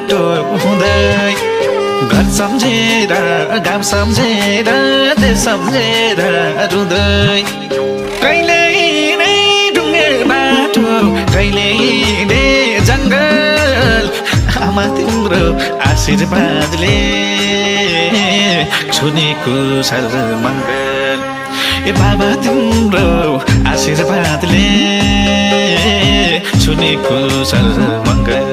बाटो हुँदै घर सम्झेर गाउँ सम्झेर देश सम्झेर रुँदै कहिले नै ढुङ्गे बाटो कहिले नै जङ्गल आमा तिम्रो आशीर्वादले छुनेको सर्वमङ्गल ए बाबा तिम्रो आशीर्वादले छुनेको सर्वमङ्गल